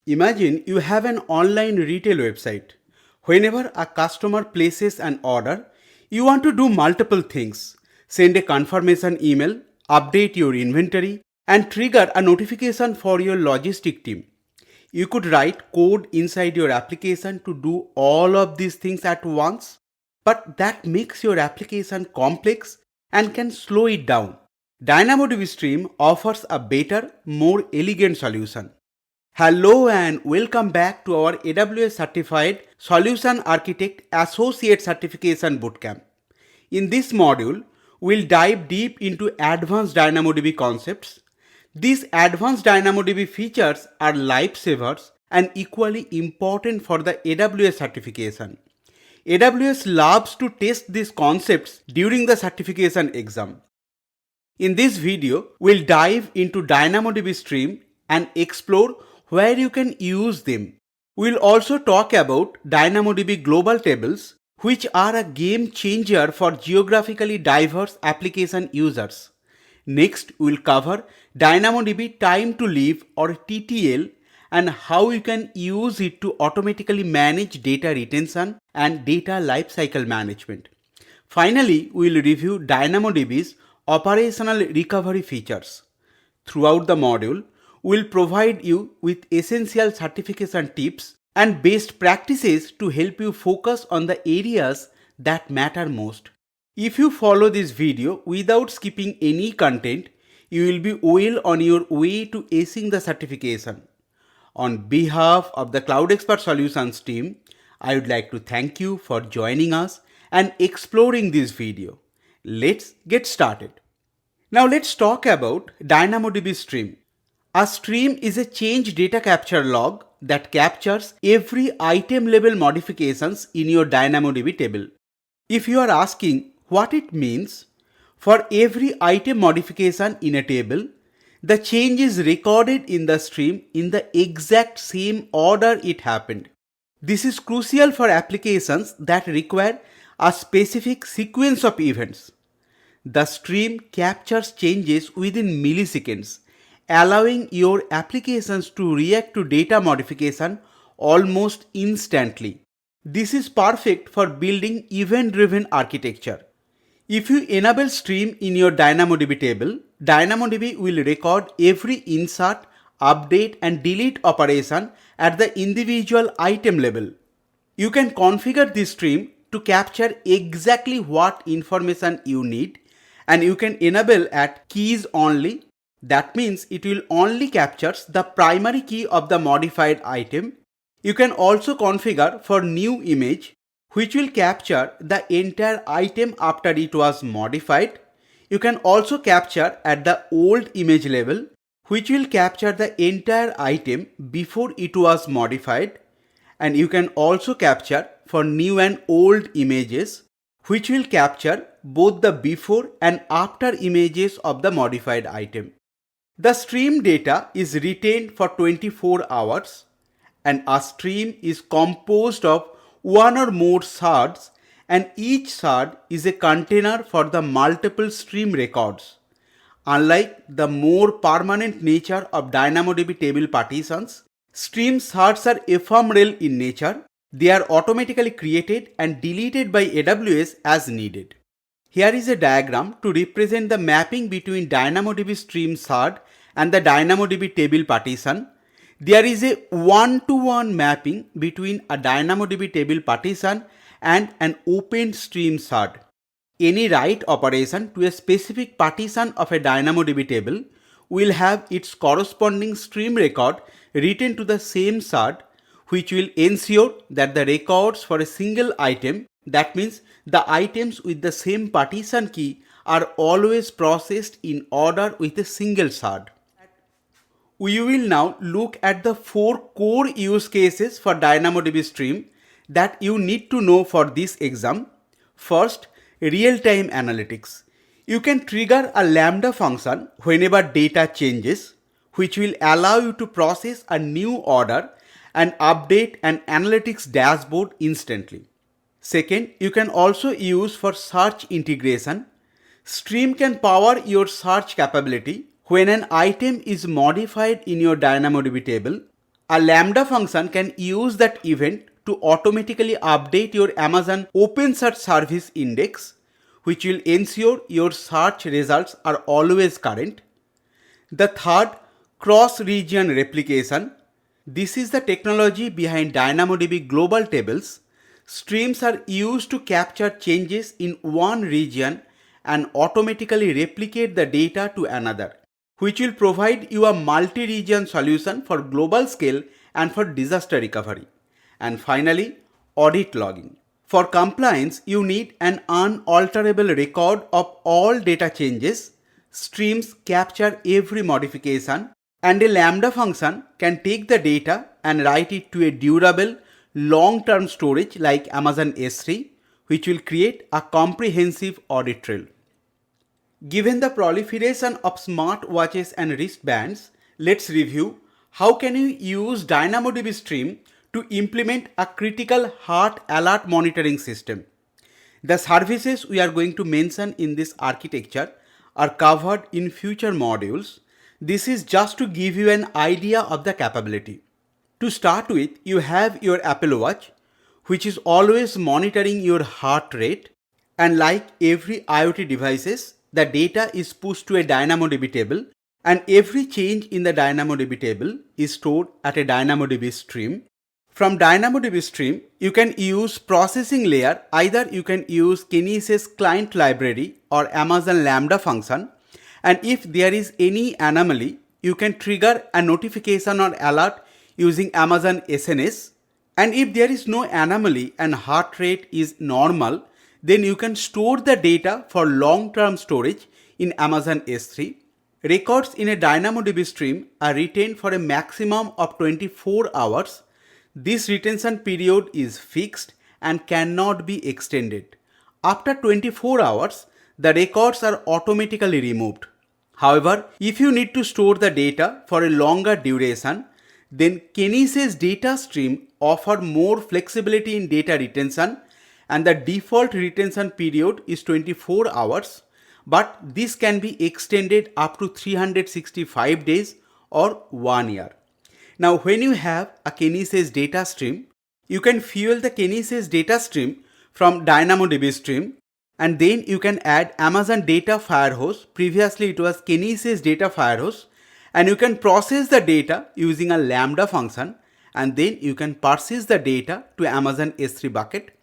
Imagine you have an online retail website. Whenever a customer places an order, you want to do multiple things. Send a confirmation email, update your inventory, and trigger a notification for your logistic team. You could write code inside your application to do all of these things at once, but that makes your application complex and can slow it down. DynamoDB Stream offers a better, more elegant solution. Hello and welcome back to our AWS Certified Solution Architect Associate Certification Bootcamp. In this module, we'll dive deep into advanced DynamoDB concepts. These advanced DynamoDB features are lifesavers and equally important for the AWS certification. AWS loves to test these concepts during the certification exam. In this video, we'll dive into DynamoDB Stream and explore where you can use them. We'll also talk about DynamoDB global tables, which are a game changer for geographically diverse application users. Next, we'll cover DynamoDB time to live or TTL and how you can use it to automatically manage data retention and data lifecycle management. Finally, we'll review DynamoDB's operational recovery features. Throughout the module, we'll provide you with essential certification tips and best practices to help you focus on the areas that matter most. If you follow this video without skipping any content, you will be well on your way to acing the certification. On behalf of the Cloud Expert Solutions team, I would like to thank you for joining us and exploring this video. Let's get started. Now let's talk about DynamoDB Stream. A stream is a change data capture log that captures every item level modifications in your DynamoDB table. If you are asking what it means, for every item modification in a table, the change is recorded in the stream in the exact same order it happened. This is crucial for applications that require a specific sequence of events. The stream captures changes within milliseconds, allowing your applications to react to data modification almost instantly. This is perfect for building event-driven architecture. If you enable stream in your DynamoDB table, DynamoDB will record every insert, update and delete operation at the individual item level. You can configure this stream to capture exactly what information you need, and you can enable at keys only. That means it will only capture the primary key of the modified item. You can also configure for new image, which will capture the entire item after it was modified. You can also capture at the old image level, which will capture the entire item before it was modified. And you can also capture for new and old images, which will capture both the before and after images of the modified item. The stream data is retained for 24 hours, and a stream is composed of one or more shards, and each shard is a container for the multiple stream records. Unlike the more permanent nature of DynamoDB table partitions, stream shards are ephemeral in nature. They are automatically created and deleted by AWS as needed. Here is a diagram to represent the mapping between DynamoDB stream shard and the DynamoDB table partition. There is a one-to-one mapping between a DynamoDB table partition and an open stream shard. Any write operation to a specific partition of a DynamoDB table will have its corresponding stream record written to the same shard, which will ensure that the records for a single item, that means the items with the same partition key, are always processed in order with a single shard. We will now look at the 4 core use cases for DynamoDB Stream that you need to know for this exam. First, real-time analytics. You can trigger a Lambda function whenever data changes, which will allow you to process a new order and update an analytics dashboard instantly. Second, you can also use for search integration. Stream can power your search capability when an item is modified in your DynamoDB table. A Lambda function can use that event to automatically update your Amazon OpenSearch service index, which will ensure your search results are always current. The third, cross-region replication. This is the technology behind DynamoDB global tables. Streams are used to capture changes in one region and automatically replicate the data to another, which will provide you a multi-region solution for global scale and for disaster recovery. And finally, audit logging. For compliance, you need an unalterable record of all data changes. Streams capture every modification, and a Lambda function can take the data and write it to a durable, long-term storage like Amazon S3, which will create a comprehensive audit trail. Given the proliferation of smartwatches and wristbands, let's review how can you use DynamoDB Stream to implement a critical heart alert monitoring system. The services we are going to mention in this architecture are covered in future modules. This is just to give you an idea of the capability. To start with, you have your Apple Watch, which is always monitoring your heart rate, and like every IoT devices, the data is pushed to a DynamoDB table, and every change in the DynamoDB table is stored at a DynamoDB stream. From DynamoDB Stream, you can use processing layer. Either you can use Kinesis client library or Amazon Lambda function, and if there is any anomaly, you can trigger a notification or alert using Amazon SNS. And if there is no anomaly and heart rate is normal, then you can store the data for long-term storage in Amazon S3. Records in a DynamoDB stream are retained for a maximum of 24 hours. This retention period is fixed and cannot be extended. After 24 hours, the records are automatically removed. However, if you need to store the data for a longer duration, then Kinesis data stream offer more flexibility in data retention, and the default retention period is 24 hours, but this can be extended up to 365 days or 1 year. Now, when you have a Kinesis data stream, you can fuel the Kinesis data stream from DynamoDB stream, and then you can add Amazon Data Firehose. Previously, it was Kinesis Data Firehose, and you can process the data using a Lambda function, and then you can parse the data to Amazon S3 bucket.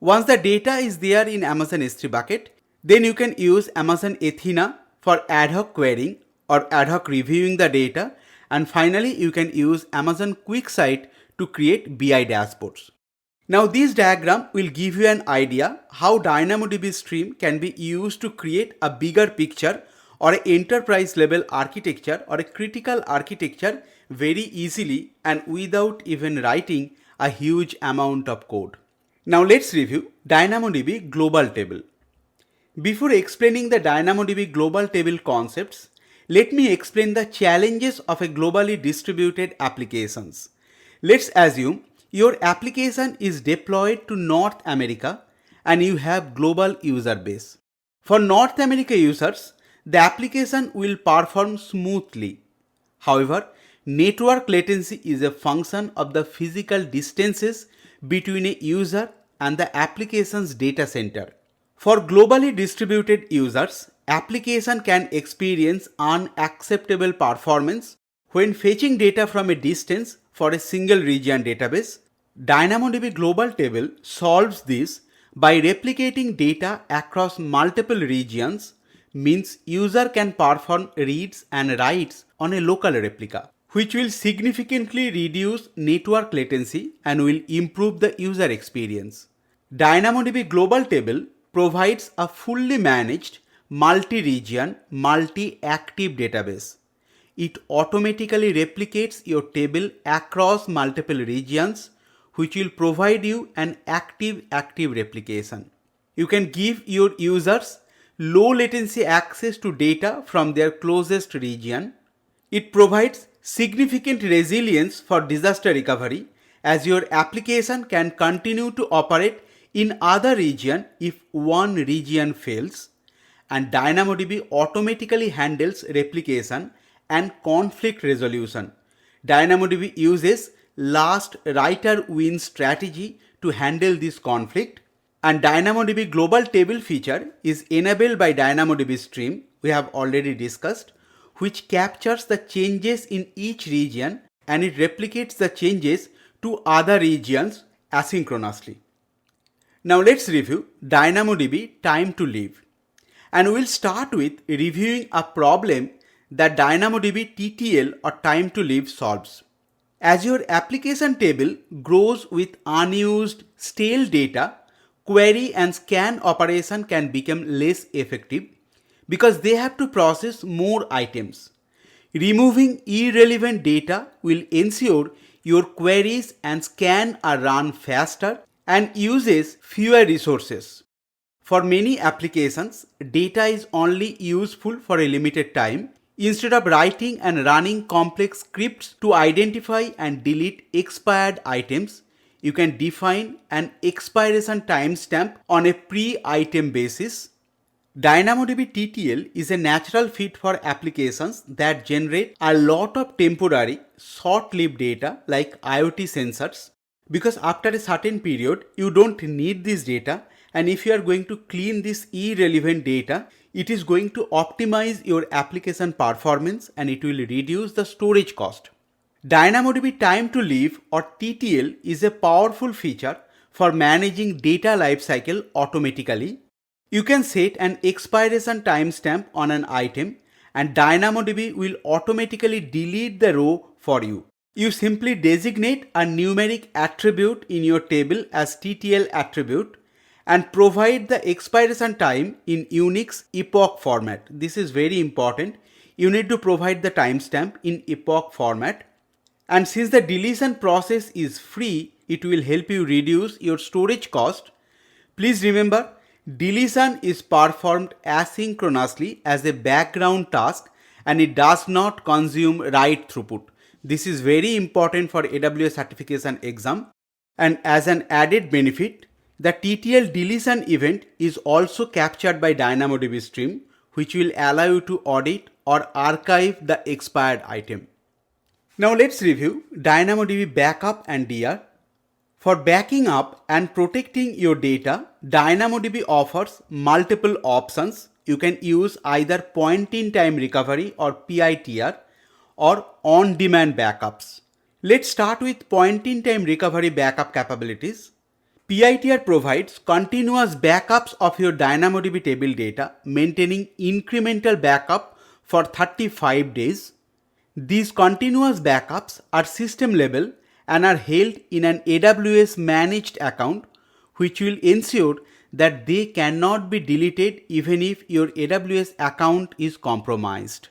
Once the data is there in Amazon S3 bucket, then you can use Amazon Athena for ad hoc querying or ad hoc reviewing the data. And finally, you can use Amazon QuickSight to create BI dashboards. Now, this diagram will give you an idea how DynamoDB Stream can be used to create a bigger picture or an enterprise level architecture or a critical architecture very easily and without even writing a huge amount of code. Now, let's review DynamoDB Global Table. Before explaining the DynamoDB Global Table concepts, let me explain the challenges of a globally distributed applications. Let's assume your application is deployed to North America and you have global user base. For North America users, the application will perform smoothly. However, network latency is a function of the physical distances between a user and the application's data center. For globally distributed users, application can experience unacceptable performance when fetching data from a distance for a single region database. DynamoDB Global Table solves this by replicating data across multiple regions, means user can perform reads and writes on a local replica, which will significantly reduce network latency and will improve the user experience. DynamoDB Global Table provides a fully managed multi-region, multi-active database. It automatically replicates your table across multiple regions, which will provide you an active replication. You can give your users low latency access to data from their closest region. It provides significant resilience for disaster recovery, as your application can continue to operate in other region if one region fails. And DynamoDB automatically handles replication and conflict resolution. DynamoDB uses last writer wins strategy to handle this conflict, and DynamoDB global table feature is enabled by DynamoDB Stream, we have already discussed, which captures the changes in each region and it replicates the changes to other regions asynchronously. Now let's review DynamoDB time to live. And we'll start with reviewing a problem that DynamoDB TTL or time to live solves. As your application table grows with unused stale data, query and scan operation can become less effective because they have to process more items. Removing irrelevant data will ensure your queries and scan are run faster and uses fewer resources. For many applications, data is only useful for a limited time. Instead of writing and running complex scripts to identify and delete expired items, you can define an expiration timestamp on a pre-item basis. DynamoDB TTL is a natural fit for applications that generate a lot of temporary, short-lived data like IoT sensors, because after a certain period, you don't need this data, and if you are going to clean this irrelevant data, it is going to optimize your application performance and it will reduce the storage cost. DynamoDB time to live or TTL is a powerful feature for managing data lifecycle automatically. You can set an expiration timestamp on an item and DynamoDB will automatically delete the row for you. You simply designate a numeric attribute in your table as TTL attribute and provide the expiration time in Unix epoch format. This is very important. You need to provide the timestamp in epoch format. And since the deletion process is free, it will help you reduce your storage cost. Please remember, deletion is performed asynchronously as a background task and it does not consume write throughput. This is very important for AWS certification exam. And as an added benefit, the TTL deletion event is also captured by DynamoDB Stream, which will allow you to audit or archive the expired item. Now let's review DynamoDB Backup and DR. For backing up and protecting your data, DynamoDB offers multiple options. You can use either point-in-time recovery or PITR or on-demand backups. Let's start with point-in-time recovery backup capabilities. PITR provides continuous backups of your DynamoDB table data, maintaining incremental backup for 35 days. These continuous backups are system level and are held in an AWS managed account, which will ensure that they cannot be deleted even if your AWS account is compromised.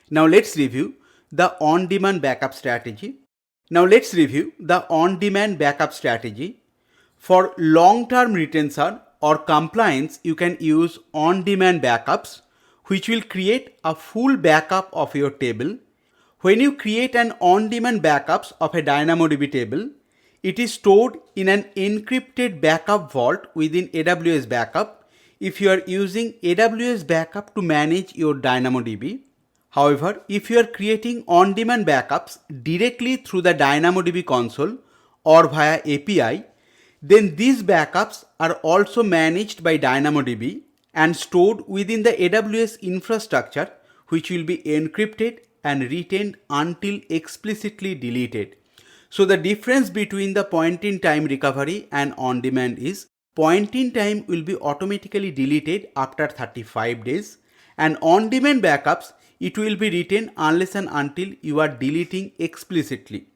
Now let's review the on-demand backup strategy. For long-term retention or compliance, you can use on-demand backups, which will create a full backup of your table. When you create an on-demand backups of a DynamoDB table, it is stored in an encrypted backup vault within AWS Backup if you are using AWS Backup to manage your DynamoDB. However, if you are creating on-demand backups directly through the DynamoDB console or via API, then these backups are also managed by DynamoDB and stored within the AWS infrastructure, which will be encrypted and retained until explicitly deleted. So the difference between the point-in-time recovery and on-demand is point-in-time will be automatically deleted after 35 days and on-demand backups, it will be retained unless and until you are deleting explicitly.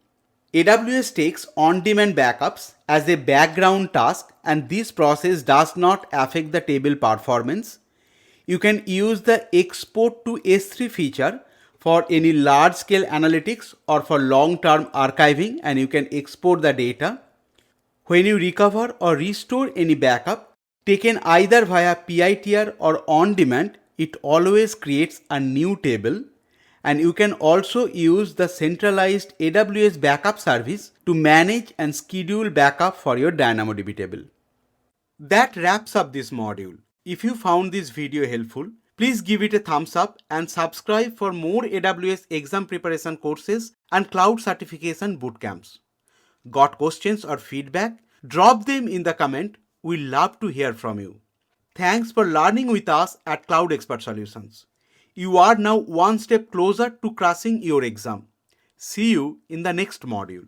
AWS takes on-demand backups as a background task and this process does not affect the table performance. You can use the export to S3 feature for any large-scale analytics or for long-term archiving, and you can export the data. When you recover or restore any backup taken either via PITR or on-demand, it always creates a new table. And you can also use the centralized AWS backup service to manage and schedule backup for your DynamoDB table. That wraps up this module. If you found this video helpful, Please give it a thumbs up and subscribe for more AWS exam preparation courses and cloud certification bootcamps. Got questions or feedback? Drop them in the comment. We love to hear from you. Thanks for learning with us at Cloud Expert Solutions. You are now one step closer to crushing your exam. See you in the next module.